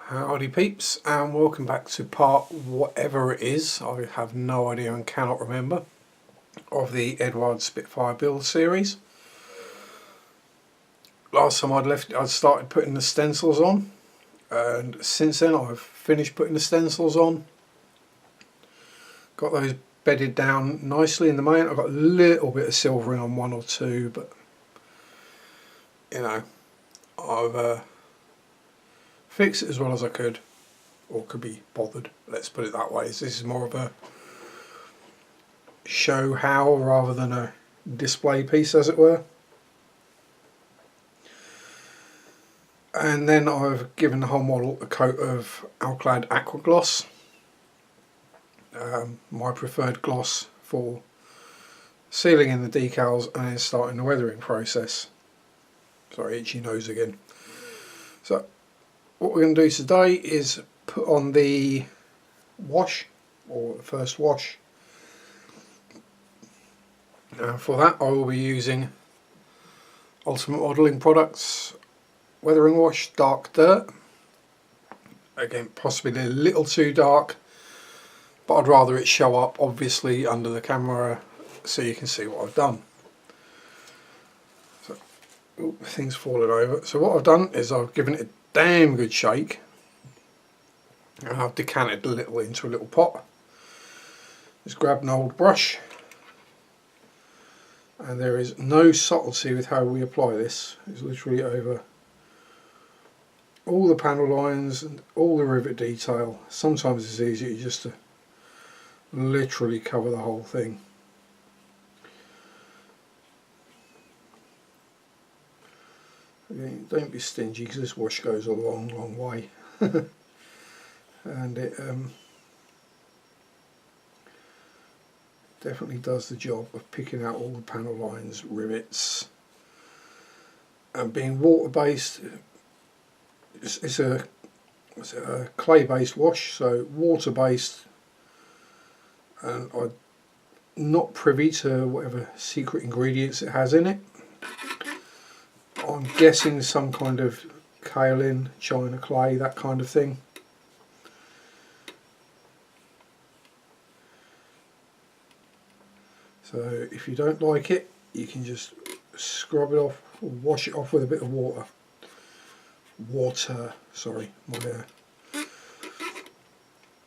Howdy peeps, and welcome back to part whatever it is, I have no idea and cannot remember, of the Eduard Spitfire build series. Last time I'd started putting the stencils on, and since then I've finished putting the stencils on. Got those bedded down nicely in the main. I've got a little bit of silvering on one or two, but you know, I've fixed it as well as I could, or could be bothered, let's put it that way. This is more of a show how rather than a display piece, as it were. And then I've given the whole model a coat of Alclad Aqua Gloss, my preferred gloss for sealing in the decals and then starting the weathering process. Sorry, itchy nose again. So what we're going to do today is put on the wash, or the first wash. For that I will be using Ultimate Modelling Products Weathering Wash Dark Dirt. Again, possibly a little too dark, but I'd rather it show up obviously under the camera so you can see what I've done. So, things falling over. So what I've done is I've given it a damn good shake, and I've decanted a little into a little pot. Just grabbed an old brush, and there is no subtlety with how we apply this. It's literally over all the panel lines and all the rivet detail. Sometimes it's easier just to literally cover the whole thing. Again, don't be stingy because this wash goes a long way. And it definitely does the job of picking out all the panel lines, rivets, and being water based. It's a clay based wash, so water based, and I'm not privy to whatever secret ingredients it has in it. I'm guessing some kind of kaolin, china clay, that kind of thing. So if you don't like it, you can just scrub it off or wash it off with a bit of water. Sorry, my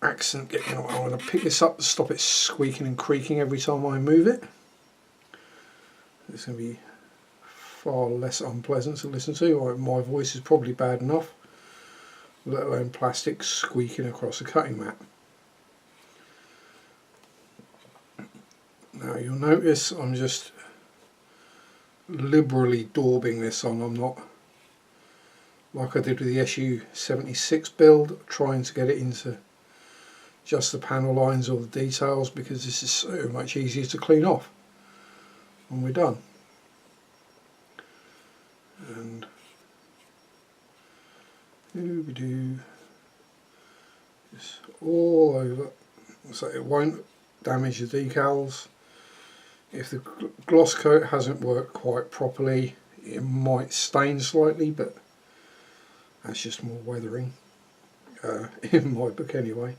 accent getting out. I'm going to pick this up to stop it squeaking and creaking every time I move it. It's going to be far less unpleasant to listen to. My voice is probably bad enough, let alone plastic squeaking across a cutting mat. Now you'll notice I'm just liberally daubing this on. I'm not, like I did with the SU-76 build, trying to get it into just the panel lines or the details, because this is so much easier to clean off when we're done. And just all over, so it won't damage the decals. If the gloss coat hasn't worked quite properly, it might stain slightly, but that's just more weathering, in my book anyway.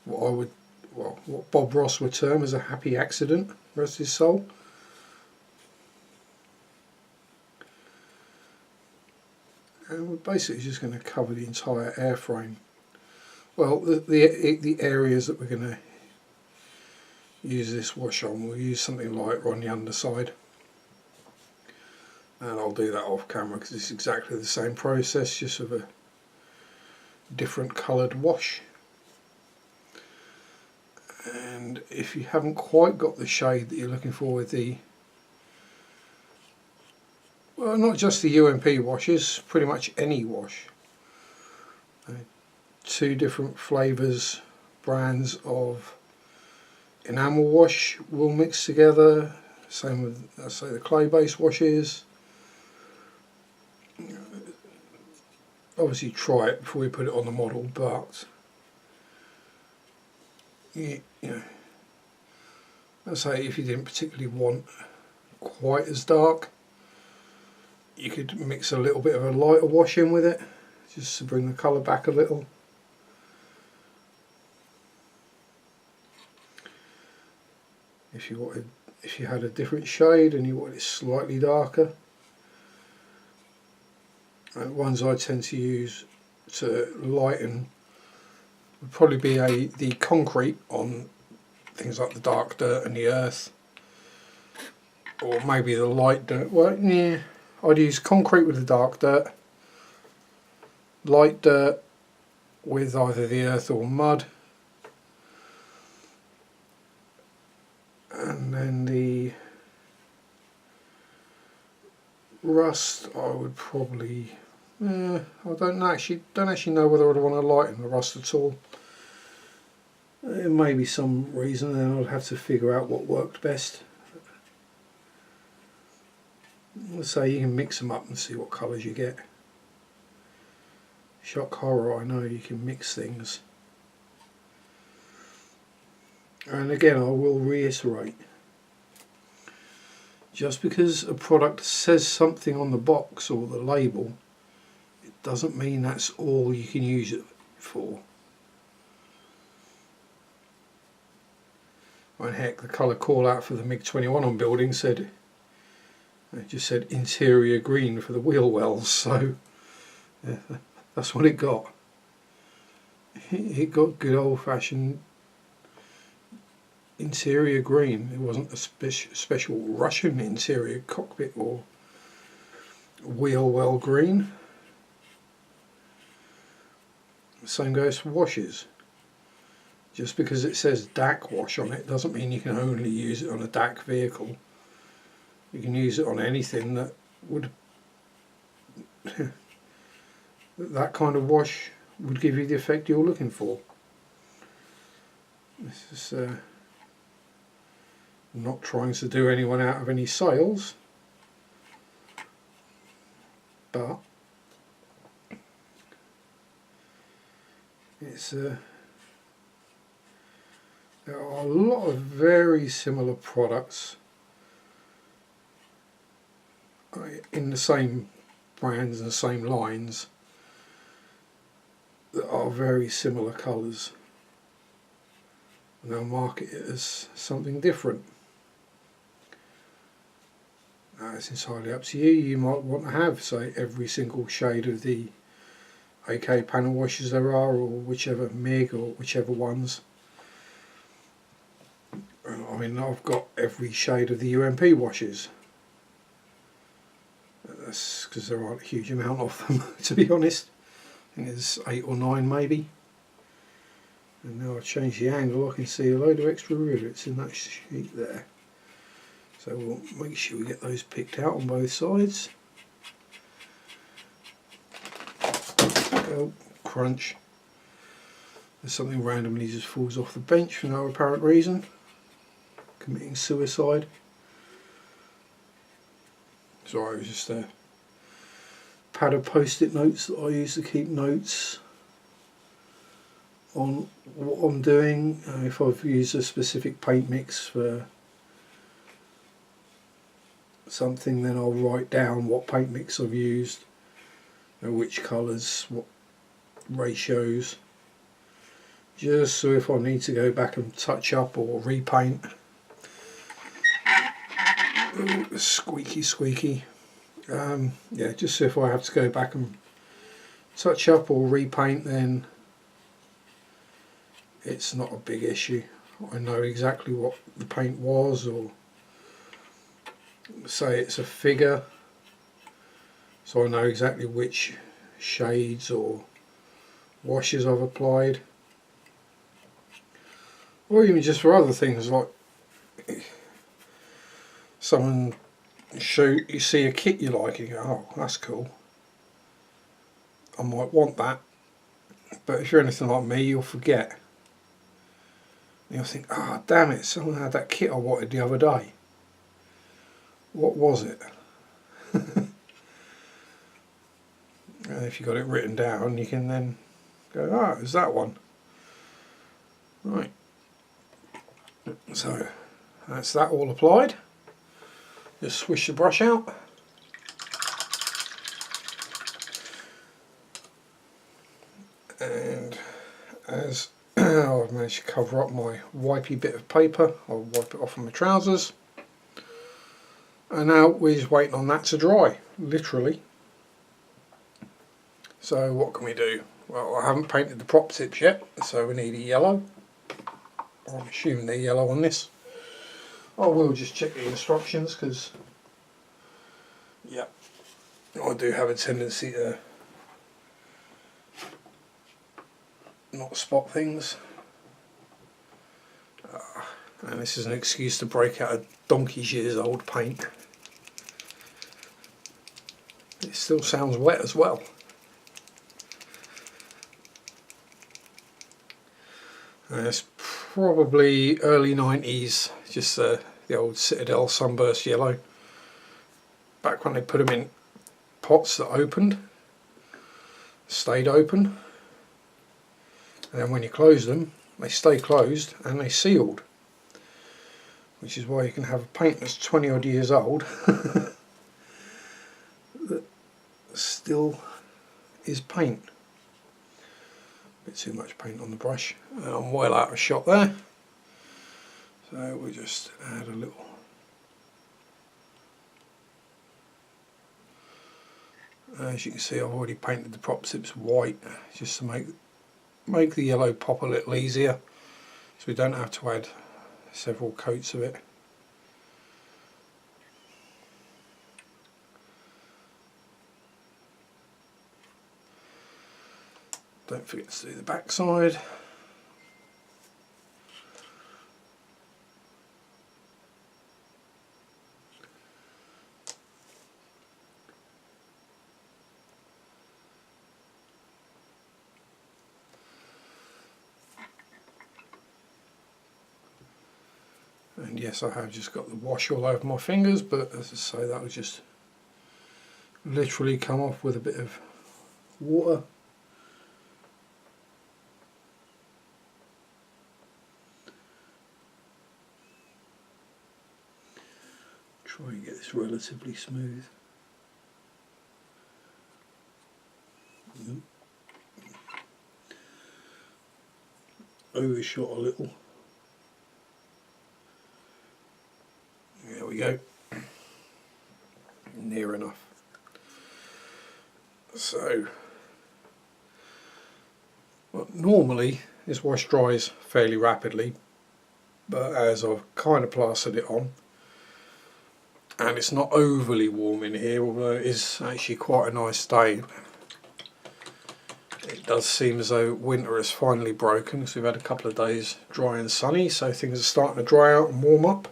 What Bob Ross would term as a happy accident, rest his soul. And we're basically just going to cover the entire airframe. Well, the areas that we're going to use this wash on, we'll use something lighter on the underside, and I'll do that off camera because it's exactly the same process, just with a different coloured wash. And if you haven't quite got the shade that you're looking for with the, well, not just the UMP washes, pretty much any wash, two different flavours, brands of enamel wash will mix together, same with, let's say, the clay based washes. Obviously try it before we put it on the model, but you know, let's say if you didn't particularly want quite as dark, you could mix a little bit of a lighter wash in with it, just to bring the colour back a little. If you had a different shade and you wanted it slightly darker. And ones I tend to use to lighten would probably be the concrete on things like the dark dirt and the earth, or maybe the light dirt. Well, yeah, I'd use concrete with the dark dirt, light dirt with either the earth or mud, and then the rust I would probably, I don't actually know whether I'd want to lighten the rust at all. There may be some reason, and I'd have to figure out what worked best. Let's say you can mix them up and see what colours you get. Shock horror, I know you can mix things. And again, I will reiterate, just because a product says something on the box or the label, it doesn't mean that's all you can use it for. And heck, the colour call out for the MiG-21 on building said, it just said interior green for the wheel wells, so yeah, that's what it got. It got good old-fashioned interior green. It wasn't a special Russian interior cockpit or wheel well green. The same goes for washes. Just because it says DAC wash on it doesn't mean you can only use it on a DAC vehicle. You can use it on anything that would that kind of wash would give you the effect you're looking for. This is not trying to do anyone out of any sales, but it's there are a lot of very similar products in the same brands and the same lines that are very similar colours, and they'll market it as something different. It's entirely up to you. You might want to have, say, every single shade of the AK panel washers there are, or whichever MiG or whichever ones. I mean, I've got every shade of the UMP washers. That's because there aren't a huge amount of them, to be honest. I think there's 8 or 9 maybe. And now I've changed the angle, I can see a load of extra rivets in that sheet there. So we'll make sure we get those picked out on both sides. Oh, crunch. There's something randomly just falls off the bench for no apparent reason. Committing suicide. Sorry, it was just a pad of post-it notes that I use to keep notes on what I'm doing. If I've used a specific paint mix for something, then I'll write down what paint mix I've used, which colours, what ratios, just so if I need to go back and touch up or repaint. Ooh, squeaky. Yeah, just so if I have to go back and touch up or repaint, then it's not a big issue. I know exactly what the paint was, or say it's a figure, so I know exactly which shades or washes I've applied, or even just for other things, like someone you see a kit you like and you go, oh, that's cool, I might want that. But if you're anything like me, you'll forget. You'll think, ah, damn it, someone had that kit I wanted the other day. What was it? And if you got it written down, you can then go, ah, it's that one. Right. So that's that all applied. Just swish the brush out. And as I've managed to cover up my wipey bit of paper, I'll wipe it off on my trousers. And now we're just waiting on that to dry, literally. So what can we do? Well, I haven't painted the prop tips yet, so we need a yellow. I'm assuming they're yellow on this. I will just check the instructions because, yeah, I do have a tendency to not spot things. And this is an excuse to break out a donkey's years old paint. It still sounds wet as well. It's probably early 90s, just the old Citadel Sunburst yellow. Back when they put them in pots that opened, stayed open, and then when you close them, they stay closed and they sealed. Which is why you can have a paint that's 20 odd years old that still is paint. Bit too much paint on the brush, and I'm well out of shot there, so we'll just add a little. As you can see, I've already painted the prop tips white just to make the yellow pop a little easier, so we don't have to add several coats of it. Don't forget to do the back side. And yes, I have just got the wash all over my fingers, but as I say, that will just literally come off with a bit of water. Try and get this relatively smooth. Overshot a little. There we go. Near enough. So, well, normally this wash dries fairly rapidly, but as I've kind of plastered it on, and it's not overly warm in here, although it is actually quite a nice day. It does seem as though winter has finally broken, because we've had a couple of days dry and sunny, so things are starting to dry out and warm up.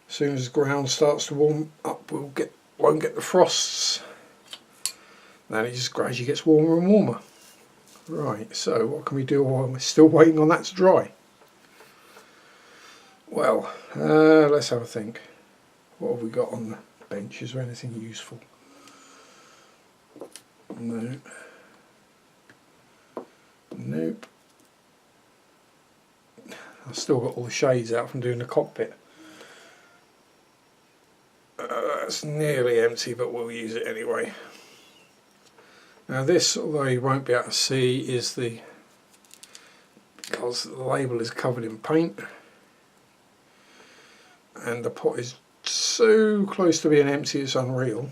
As soon as the ground starts to warm up, won't get the frosts. Then it just gradually gets warmer and warmer. Right, so what can we do while we're still waiting on that to dry? Well, let's have a think. What have we got on the bench? Is there anything useful? No. Nope. I've still got all the shades out from doing the cockpit. That's nearly empty, but we'll use it anyway. Now this, although you won't be able to see, is because the label is covered in paint, and the pot is so close to being empty it's unreal.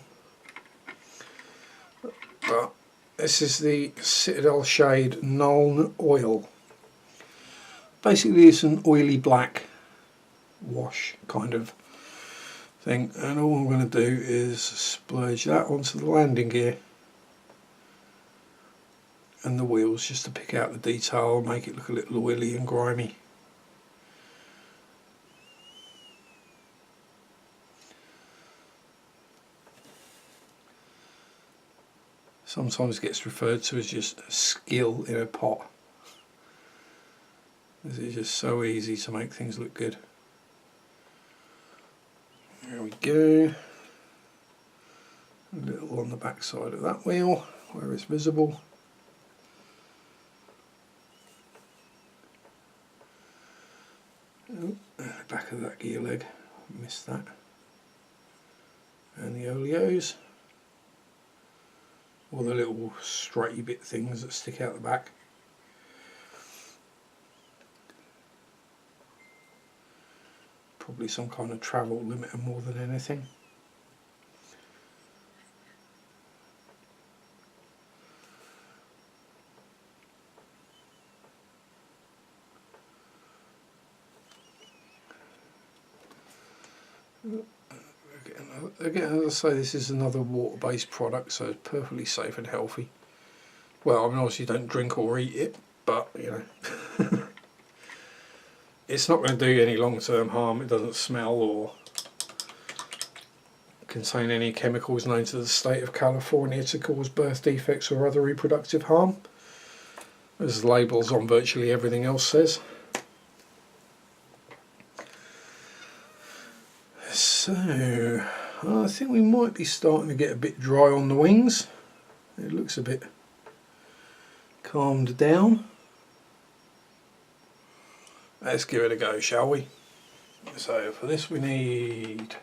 But this is the Citadel shade Nuln Oil. Basically it's an oily black wash kind of thing, and all I'm going to do is splurge that onto the landing gear and the wheels just to pick out the detail and make it look a little oily and grimy. Sometimes gets referred to as just skill in a pot. It's just so easy to make things look good. There we go. A little on the back side of that wheel where it's visible. Oh, back of that gear leg, missed that. And the oleos. all the little straighty bit things that stick out the back. Probably some kind of travel limiter more than anything. Again, as I say, this is another water-based product, so it's perfectly safe and healthy. Well, I mean, obviously you don't drink or eat it, but you know, it's not going to do you any long-term harm. It doesn't smell or contain any chemicals known to the state of California to cause birth defects or other reproductive harm, as labels on virtually everything else says. So, I think we might be starting to get a bit dry on the wings. It looks a bit calmed down. Let's give it a go, shall we? So for this we need,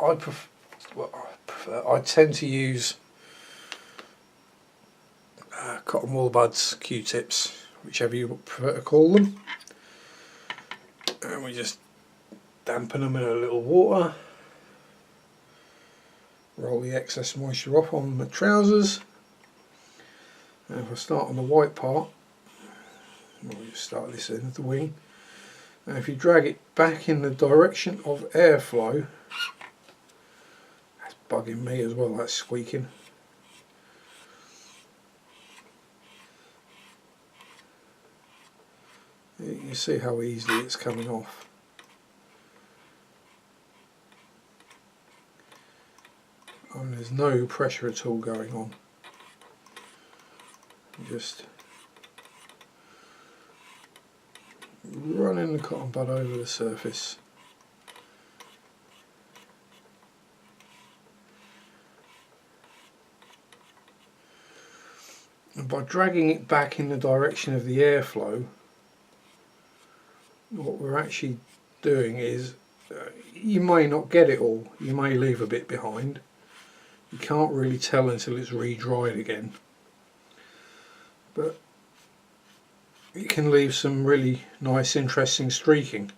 I tend to use cotton wool buds, Q-tips, whichever you prefer to call them, and we just dampen them in a little water, roll the excess moisture off on the trousers, and if I start on the white part, we'll just start this end of the wing, and if you drag it back in the direction of airflow, that's bugging me as well, that's squeaking. You can see how easily it's coming off. And there's no pressure at all going on. Just running the cotton bud over the surface. And by dragging it back in the direction of the airflow, what we're actually doing is, you may not get it all, you may leave a bit behind. You can't really tell until it's re-dried again, but it can leave some really nice interesting streaking.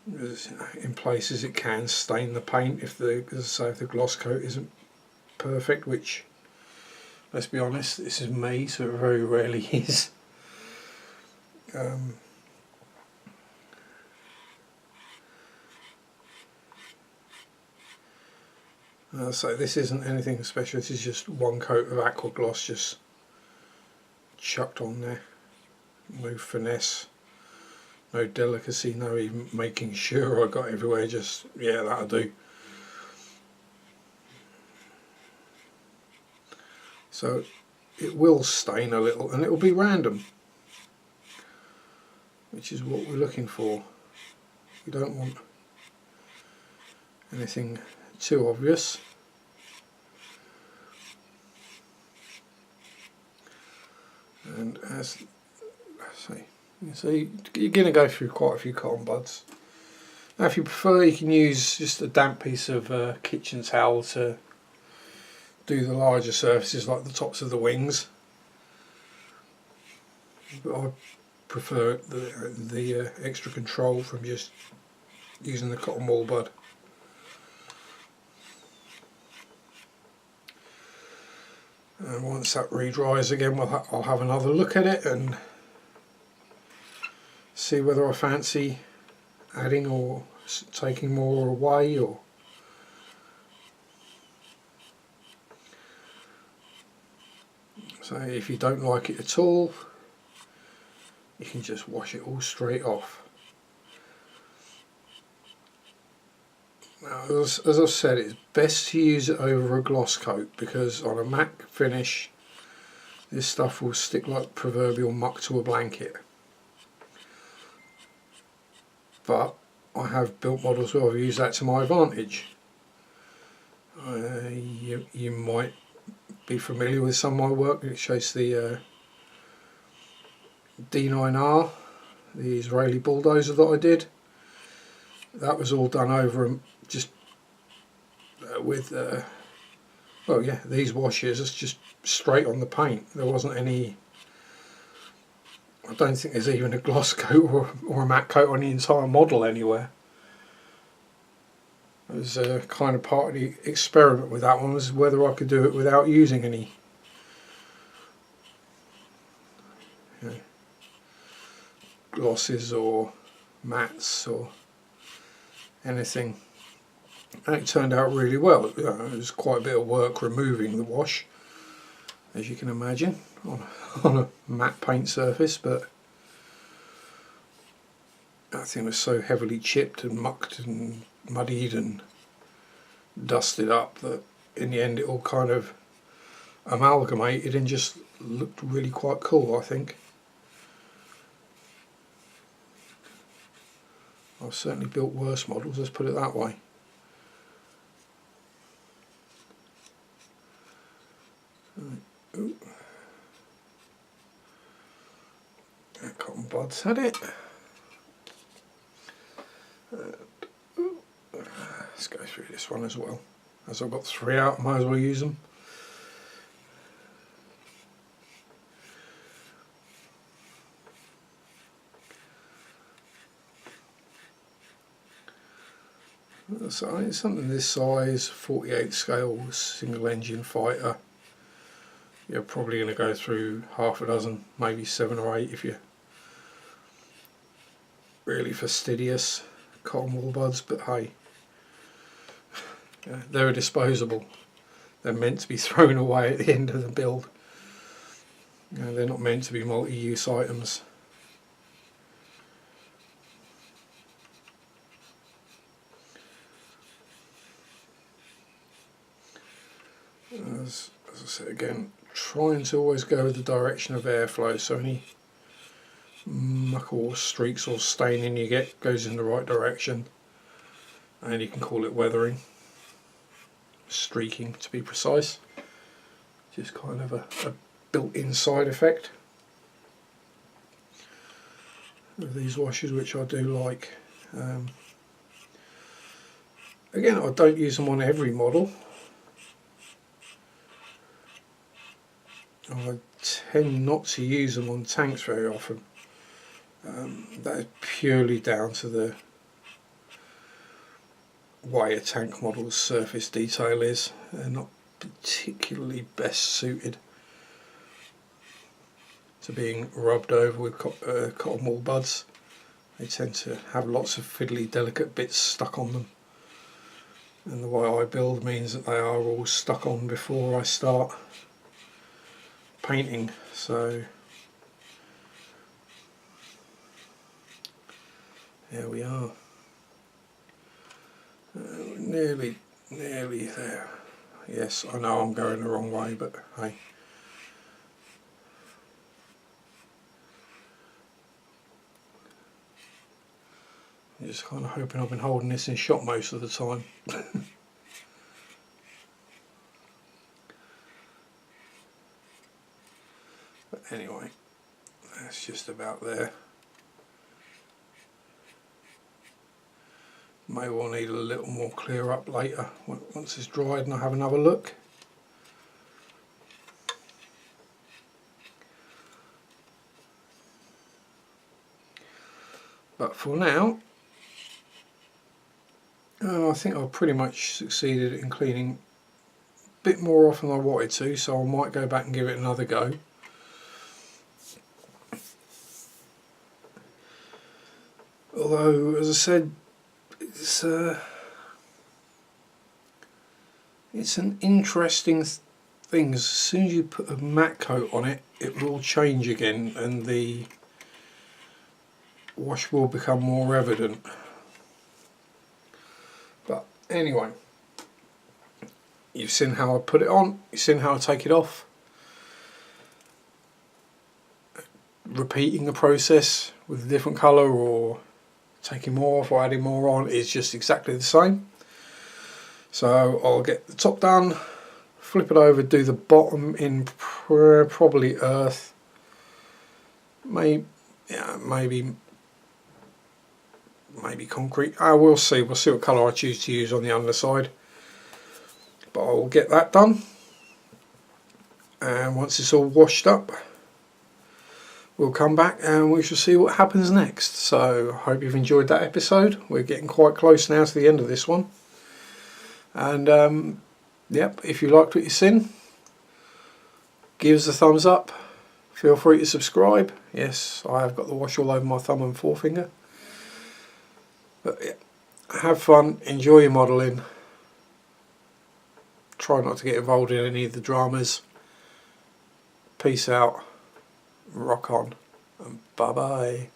In places it can stain the paint if the, as I say, if the gloss coat isn't perfect, which, let's be honest, this is me, so it very rarely is. So this isn't anything special, this is just one coat of aqua gloss just chucked on there. No finesse, no delicacy, no even making sure I got everywhere, just, yeah, that'll do. So it will stain a little and it will be random, which is what we're looking for. You don't want anything too obvious. And as I say, you see, you're going to go through quite a few cotton buds. Now if you prefer, you can use just a damp piece of kitchen towel to do the larger surfaces like the tops of the wings, but I prefer the extra control from just using the cotton wool bud. And once that re-dries again, I'll have another look at it and see whether I fancy adding or taking more away, or so if you don't like it at all, you can just wash it all straight off. Now, as I've said, it's best to use it over a gloss coat, because on a matte finish this stuff will stick like proverbial muck to a blanket. But I have built models where I've used that to my advantage. You might be familiar with some of my work. It shows the D9R, the Israeli bulldozer that I did. That was all done over just with well, yeah, these washes is just straight on the paint. There wasn't any, I don't think there's even a gloss coat or a matte coat on the entire model anywhere. It was kind of part of the experiment with that one, was whether I could do it without using any glosses or mattes or anything. And it turned out really well. It was quite a bit of work removing the wash, as you can imagine, on a matte paint surface, but that thing was so heavily chipped and mucked and muddied and dusted up that in the end it all kind of amalgamated and just looked really quite cool, I think. I've certainly built worse models, let's put it that way. Ooh. That cotton bud's had it. Let's go through this one as well. As I've got 3 out, I might as well use them. So it's something this size, 48 scale, single engine fighter. You're probably going to go through half a dozen, maybe 7 or 8 if you're really fastidious cotton wool buds, but hey, they're disposable. They're meant to be thrown away at the end of the build. They're not meant to be multi-use items. As I said again, trying to always go with the direction of airflow, so any muck or streaks or staining you get goes in the right direction, and you can call it weathering, streaking to be precise. Just kind of a built-in side effect of these washes, which I do like. Again, I don't use them on every model. I tend not to use them on tanks very often. That is purely down to the way a tank model's surface detail is. They're not particularly best suited to being rubbed over with cotton wool buds. They tend to have lots of fiddly, delicate bits stuck on them, and the way I build means that they are all stuck on before I start painting. So there we are, nearly there. Yes, I know I'm going the wrong way, but hey. I'm just kind of hoping I've been holding this in shot most of the time. But anyway, that's just about there. May well need a little more clear up later once it's dried and I have another look. But for now, I think I've pretty much succeeded in cleaning a bit more off than I wanted to, so I might go back and give it another go. Although, as I said, it's an interesting thing. As soon as you put a matte coat on it, it will change again and the wash will become more evident. But anyway, you've seen how I put it on, you've seen how I take it off. Repeating the process with a different colour or taking more off or adding more on is just exactly the same. So I'll get the top done, flip it over, do the bottom in probably earth, maybe concrete. We'll see what colour I choose to use on the underside, but I will get that done and once it's all washed up, we'll come back and we shall see what happens next. So I hope you've enjoyed that episode. We're getting quite close now to the end of this one. And yep, if you liked what you've seen, give us a thumbs up. Feel free to subscribe. Yes, I have got the wash all over my thumb and forefinger. But yeah, have fun, enjoy your modelling. Try not to get involved in any of the dramas. Peace out, rock on, and bye bye.